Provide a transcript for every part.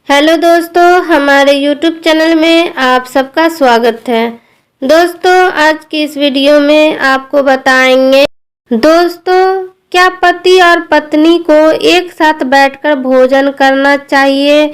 Hello दोस्तों, हमारे YouTube channel में आप सबका स्वागत है। दोस्तों, आज की इस वीडियो में आपको बताएंगे दोस्तों, क्या पति और पत्नी को एक साथ बैठकर भोजन करना चाहिए?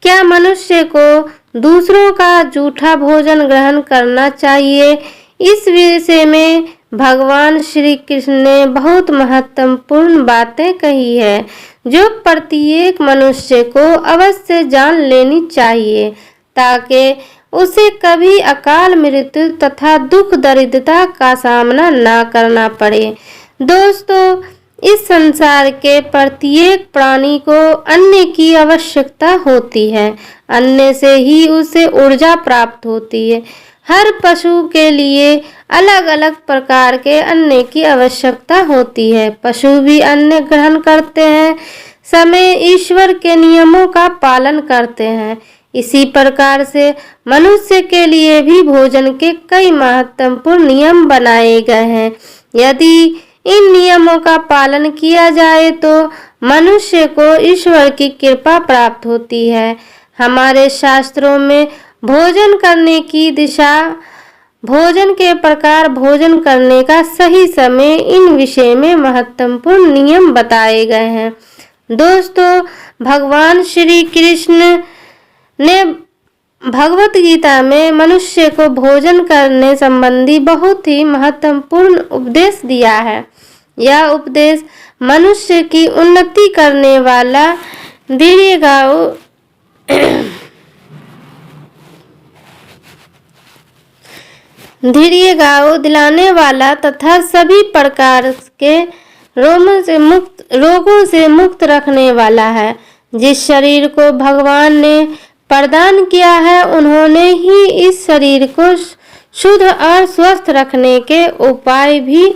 क्या मनुष्य को दूसरों का जूठा भोजन ग्रहण करना चाहिए? इस विषय में भगवान श्री कृष्ण ने बहुत महत्वपूर्ण बातें कही है, जो प्रत्येक मनुष्य को अवश्य जान लेनी चाहिए, ताकि उसे कभी अकाल मृत्यु तथा दुख दरिद्रता का सामना न करना पड़े। दोस्तों, इस संसार के प्रत्येक प्राणी को अन्न की आवश्यकता होती है। अन्न से ही उसे ऊर्जा प्राप्त होती है। हर पशु के लिए अलग अलग प्रकार के अन्न की आवश्यकता होती है। पशु भी अन्न ग्रहण करते हैं, समय ईश्वर के नियमों का पालन करते हैं। इसी प्रकार से मनुष्य के लिए भी भोजन के कई महत्वपूर्ण नियम बनाए गए हैं। यदि इन नियमों का पालन किया जाए तो मनुष्य को ईश्वर की कृपा प्राप्त होती है। हमारे शास्त्रों में भोजन करने की दिशा, भोजन के प्रकार, भोजन करने का सही समय, इन विषय में महत्वपूर्ण नियम बताए गए हैं। दोस्तों, भगवान श्री कृष्ण ने भगवत गीता में मनुष्य को भोजन करने संबंधी बहुत ही महत्वपूर्ण उपदेश दिया है। यह उपदेश मनुष्य की उन्नति करने वाला, दीर्घायु दिलाने वाला तथा सभी प्रकार के रोगों से मुक्त रखने वाला है। जिस शरीर को भगवान ने प्रदान किया है, उन्होंने ही इस शरीर को शुद्ध और स्वस्थ रखने के उपाय भी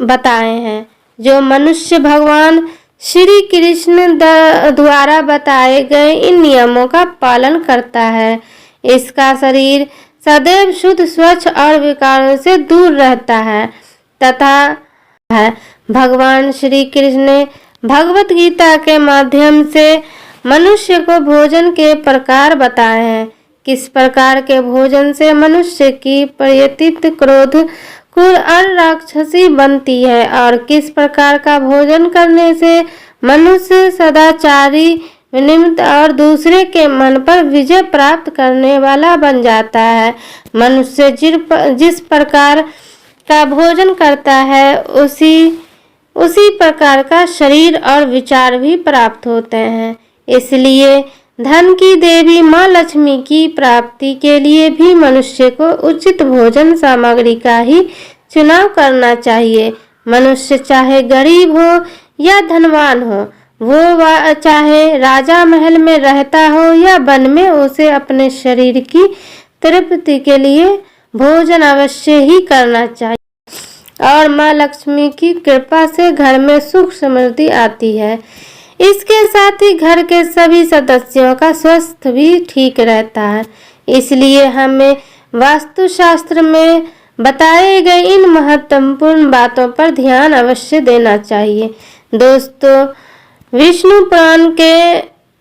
बताए हैं, जो मनुष्य भगवान श्री कृष्ण द्वारा बताए गए इन नियमों का पालन करता है। इसका शरीर सदैव शुद्ध, स्वच्छ और विकारों से दूर रहता है तथा भगवान श्री कृष्ण ने भगवत गीता के माध्यम से मनुष्य को भोजन के प्रकार बताए हैं। किस प्रकार के भोजन से मनुष्य की प्रयतित क्रोध और राक्षसी बनती है, और किस प्रकार का भोजन करने से मनुष्य सदाचारी, विनम्र और दूसरे के मन पर विजय प्राप्त करने वाला बन जाता है। मनुष्य जिस प्रकार का भोजन करता है, उसी प्रकार का शरीर और विचार भी प्राप्त होते हैं। इसलिए धन की देवी माँ लक्ष्मी की प्राप्ति के लिए भी मनुष्य को उचित भोजन सामग्री का ही चुनाव करना चाहिए। मनुष्य चाहे गरीब हो या धनवान हो, वो चाहे राजा महल में रहता हो या वन में, उसे अपने शरीर की तृप्ति के लिए भोजन अवश्य ही करना चाहिए। और माँ लक्ष्मी की कृपा से घर में सुख समृद्धि आती है। इसके साथ ही घर के सभी सदस्यों का स्वास्थ्य भी ठीक रहता है। इसलिए हमें वास्तुशास्त्र में बताए गए इन महत्वपूर्ण बातों पर ध्यान अवश्य देना चाहिए। दोस्तों, विष्णु पुराण के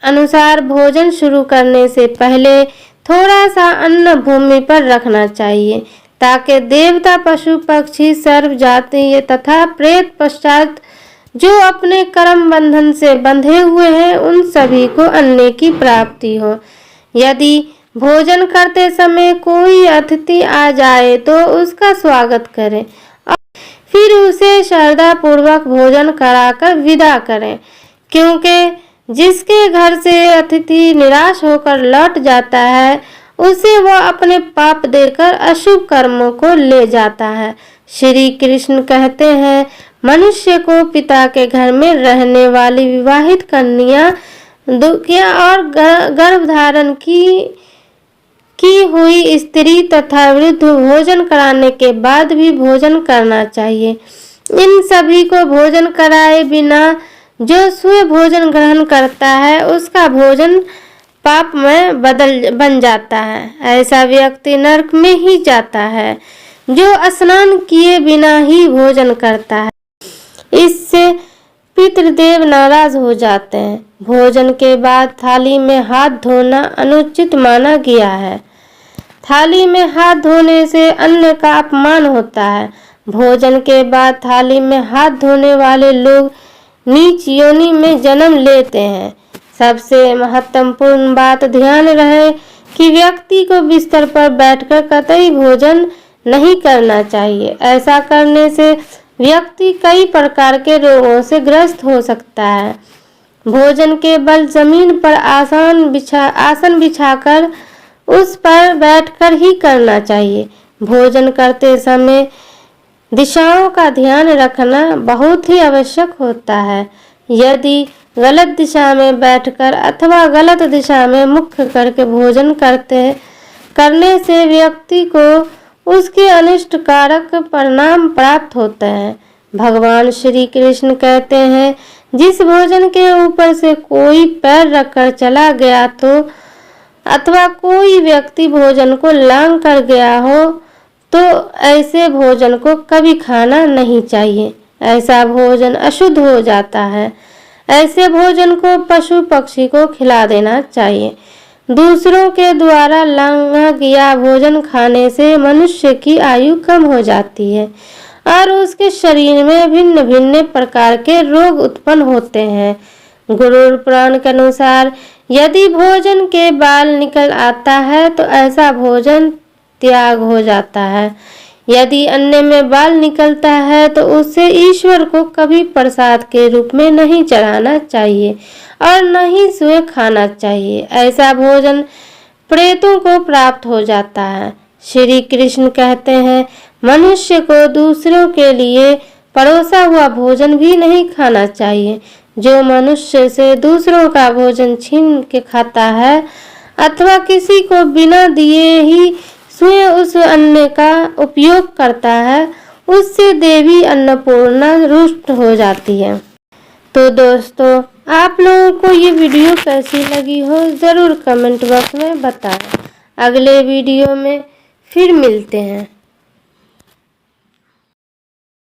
अनुसार भोजन शुरू करने से पहले थोड़ा सा अन्न भूमि पर रखना चाहिए, ताकि देवता, पशु पक्षी, सर्व जाति तथा प्रेत पश्चात जो अपने कर्म बंधन से बंधे हुए हैं, उन सभी को अन्न की प्राप्ति हो। यदि भोजन करते समय कोई अतिथि आ जाए तो उसका स्वागत करें और फिर उसे श्रद्धा पूर्वक भोजन कराकर विदा करें, क्योंकि जिसके घर से अतिथि निराश होकर लौट जाता है, उसे वह अपने पाप देकर अशुभ कर्मों को ले जाता है। श्री कृष्ण कहते हैं, मनुष्य को पिता के घर में रहने वाली विवाहित कन्या, दुखिया और गर्भधारण की हुई स्त्री तथा वृद्ध भोजन कराने के बाद भी भोजन करना चाहिए। इन सभी को भोजन कराए बिना जो स्वयं भोजन ग्रहण करता है, उसका भोजन पाप में बन जाता है। ऐसा व्यक्ति नरक में ही जाता है, जो स्नान किए बिना ही भोजन करता है। इससे पितृदेव नाराज हो जाते हैं। भोजन के बाद थाली में हाथ धोना अनुचित माना गया है। थाली में हाथ धोने से अन्न का अपमान होता है। भोजन के बाद थाली में हाथ धोने वाले लोग नीच योनि में जन्म लेते हैं। सबसे महत्वपूर्ण बात ध्यान रहे कि व्यक्ति को बिस्तर पर बैठकर कतई भोजन नहीं करना चाहिए। ऐसा करने से व्यक्ति कई प्रकार के रोगों से ग्रस्त हो सकता है। भोजन के बल जमीन पर आसन बिछाकर उस पर बैठकर ही करना चाहिए। भोजन करते समय दिशाओं का ध्यान रखना बहुत ही आवश्यक होता है। यदि गलत दिशा में बैठकर अथवा गलत दिशा में मुख करके भोजन करने से व्यक्ति को उसके अनिष्टकारक परिणाम प्राप्त होते हैं। भगवान श्री कृष्ण कहते हैं, जिस भोजन के ऊपर से कोई पैर रखकर चला गया तो अथवा कोई व्यक्ति भोजन को लांघ कर गया हो तो ऐसे भोजन को कभी खाना नहीं चाहिए। ऐसा भोजन अशुद्ध हो जाता है। ऐसे भोजन को पशु पक्षी को खिला देना चाहिए। दूसरों के द्वारा लांघा गया भोजन खाने से मनुष्य की आयु कम हो जाती है और उसके शरीर में भिन्न भिन्न प्रकार के रोग उत्पन्न होते हैं। गुरु पुराण के अनुसार यदि भोजन के बाल निकल आता है तो ऐसा भोजन त्याग हो जाता है। यदि अन्न में बाल निकलता है तो उसे ईश्वर को कभी प्रसाद के रूप में नहीं चढ़ाना चाहिए और न ही स्वयं खाना चाहिए। ऐसा भोजन प्रेतों को प्राप्त हो जाता है। श्री कृष्ण कहते हैं, मनुष्य को दूसरों के लिए परोसा हुआ भोजन भी नहीं खाना चाहिए। जो मनुष्य से दूसरों का भोजन छीन के खाता है अथवा किसी को बिना दिए ही स्वयं उस अन्न का उपयोग करता है, उससे देवी अन्नपूर्णा रुष्ट हो जाती है। तो दोस्तों, आप लोगों को ये वीडियो कैसी लगी हो ज़रूर कमेंट बॉक्स में बताएं। अगले वीडियो में फिर मिलते हैं।